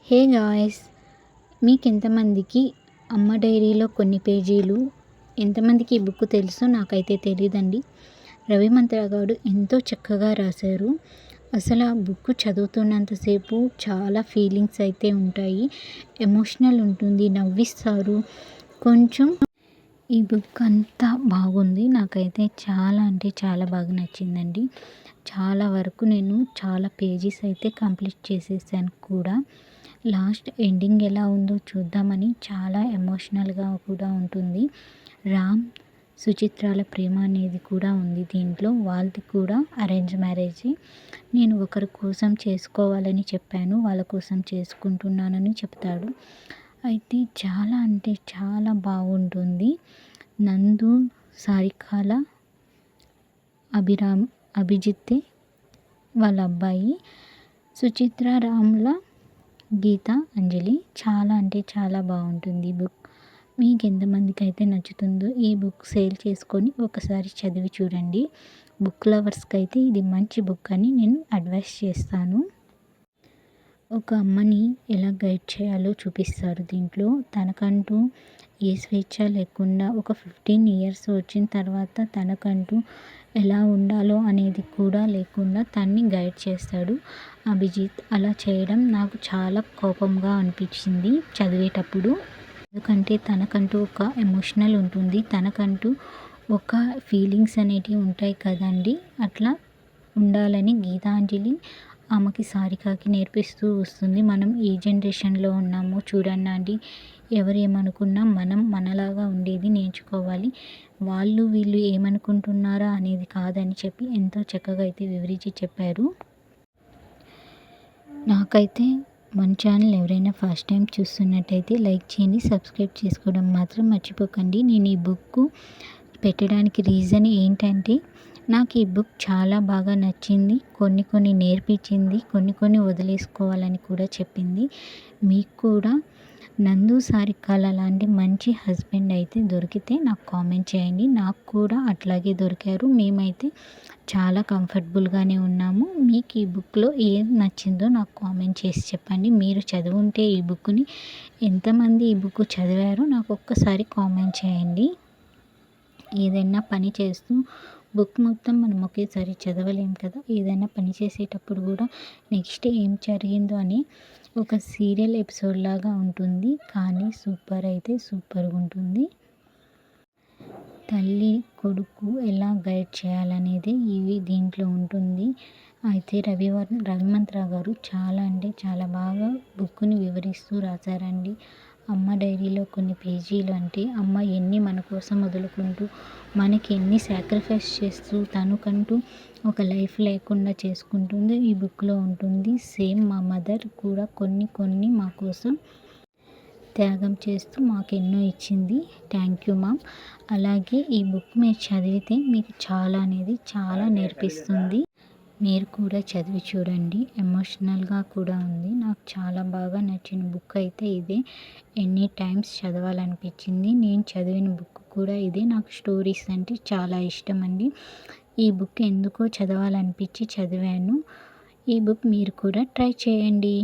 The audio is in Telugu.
హే గాయ్స్, మీకెంతమందికి అమ్మ డైరీలో కొన్ని పేజీలు ఎంతమందికి ఈ బుక్ తెలుసో నాకైతే తెలీదండి. రవి మంత్ర గారు ఎంతో చక్కగా రాశారు. అసలు ఆ బుక్ చదువుతున్నంతసేపు చాలా ఫీలింగ్స్ అయితే ఉంటాయి. ఎమోషనల్ ఉంటుంది, నవ్విస్తారు కొంచెం. ఈ బుక్ అంతా బాగుంది. నాకైతే చాలా అంటే చాలా బాగా నచ్చిందండి. చాలా వరకు నేను చాలా పేజెస్ అయితే కంప్లీట్ చేసేసాను కూడా. లాస్ట్ ఎండింగ్ ఎలా ఉందో చూద్దామని చాలా ఎమోషనల్గా కూడా ఉంటుంది. రామ్ సుచిత్రాల ప్రేమ అనేది కూడా ఉంది దీంట్లో. వాళ్ళది కూడా అరేంజ్ మ్యారేజే. నేను ఒకరి కోసం చేసుకోవాలని చెప్పాను, వాళ్ళ కోసం చేసుకుంటున్నానని చెప్తాడు. అయితే చాలా అంటే చాలా బాగుంటుంది. నందు సారికాల అభిజిత్ వాళ్ళ అబ్బాయి, సుచిత్ర రామ్ల గీత అంజలి. చాలా అంటే చాలా బాగుంటుంది ఈ బుక్. మీకు ఎంతమందికి అయితే నచ్చుతుందో ఈ బుక్ సేల్ చేసుకొని ఒకసారి చదివి చూడండి. బుక్ లవర్స్కి అయితే ఇది మంచి బుక్ అని నేను అడ్వైస్ చేస్తాను. ఒక అమ్మని ఎలా గైడ్ చేయాలో చూపిస్తారు దీంట్లో. తనకంటూ ఏ స్వేచ్ఛ లేకుండా ఒక 15 years వచ్చిన తర్వాత తనకంటూ ఎలా ఉండాలో అనేది కూడా లేకుండా తన్ని గైడ్ చేస్తాడు అభిజిత్. అలా చేయడం నాకు చాలా కోపంగా అనిపించింది చదివేటప్పుడు. ఎందుకంటే తనకంటూ ఒక ఎమోషనల్ ఉంటుంది, తనకంటూ ఒక ఫీలింగ్స్ అనేటివి ఉంటాయి కదండి. అట్లా ఉండాలని గీతాంజలి ఆమెకి సారికకి నేర్పిస్తూ వస్తుంది. మనం ఏ జనరేషన్లో ఉన్నామో చూడండి, ఎవరు ఏమనుకున్నా మనం మనలాగా ఉండేది నేర్చుకోవాలి. వాళ్ళు వీళ్ళు ఏమనుకుంటున్నారా అనేది కాదని చెప్పి ఎంతో చక్కగా అయితే వివరించి చెప్పారు. నాకైతే మన ఛానల్ ఎవరైనా ఫస్ట్ టైం చూస్తున్నట్టయితే లైక్ చేయండి, సబ్స్క్రైబ్ చేసుకోవడం మాత్రం మర్చిపోకండి. నేను ఈ బుక్ పెట్టడానికి రీజన్ ఏంటంటే నాకు ఈ బుక్ చాలా బాగా నచ్చింది. కొన్ని నేర్పించింది, కొన్ని వదిలేసుకోవాలని కూడా చెప్పింది. మీకు కూడా నందు సారికాల లాంటి మంచి హస్బెండ్ అయితే దొరికితే నాకు కామెంట్ చేయండి. నాకు కూడా అట్లాగే దొరికారు. మేమైతే చాలా కంఫర్టబుల్గానే ఉన్నాము. మీకు ఈ బుక్లో ఏది నచ్చిందో నాకు కామెంట్ చేసి చెప్పండి. మీరు చదివుంటే ఈ బుక్ని ఎంతమంది ఈ బుక్ చదివారో నాకు ఒక్కసారి కామెంట్ చేయండి. ఏదైనా పని చేస్తూ బుక్ మొత్తం మనం ఒకేసారి చదవలేం కదా. ఏదైనా పని చేసేటప్పుడు కూడా నెక్స్ట్ ఏం జరిగిందో అని ఒక సీరియల్ ఎపిసోడ్ లాగా ఉంటుంది, కానీ సూపర్ అయితే సూపర్గా ఉంటుంది. తల్లి కొడుకు ఎలా గైడ్ చేయాలనేది ఇవి దీంట్లో ఉంటుంది. అయితే రవి మంత్ర గారు చాలా అంటే చాలా బాగా బుక్ని వివరిస్తూ రాశారండి. అమ్మ డైరీలో కొన్ని పేజీలు అంటే అమ్మ ఎన్ని మన కోసం వదులుకుంటూ మనకి ఎన్ని సాక్రిఫైస్ చేస్తూ తనకంటూ ఒక లైఫ్ లేకుండా చేసుకుంటుంది ఈ బుక్లో ఉంటుంది. సేమ్ మా మదర్ కూడా కొన్ని మా కోసం త్యాగం చేస్తూ మాకు ఎన్నో ఇచ్చింది. Thank you ma'am. అలాగే ఈ బుక్ మీరు చదివితే మీకు చాలా అనేది చాలా నేర్పిస్తుంది. మీరు కూడా చదివి చూడండి. ఎమోషనల్గా కూడా ఉంది. నాకు చాలా బాగా నచ్చిన బుక్ అయితే ఇదే. ఎన్ని టైమ్స్ చదవాలనిపించింది. నేను చదివిన బుక్ కూడా ఇదే. నాకు స్టోరీస్ అంటే చాలా ఇష్టం అండి. ఈ బుక్ ఎందుకో చదవాలనిపించి చదివాను. ఈ బుక్ మీరు కూడా ట్రై చేయండి.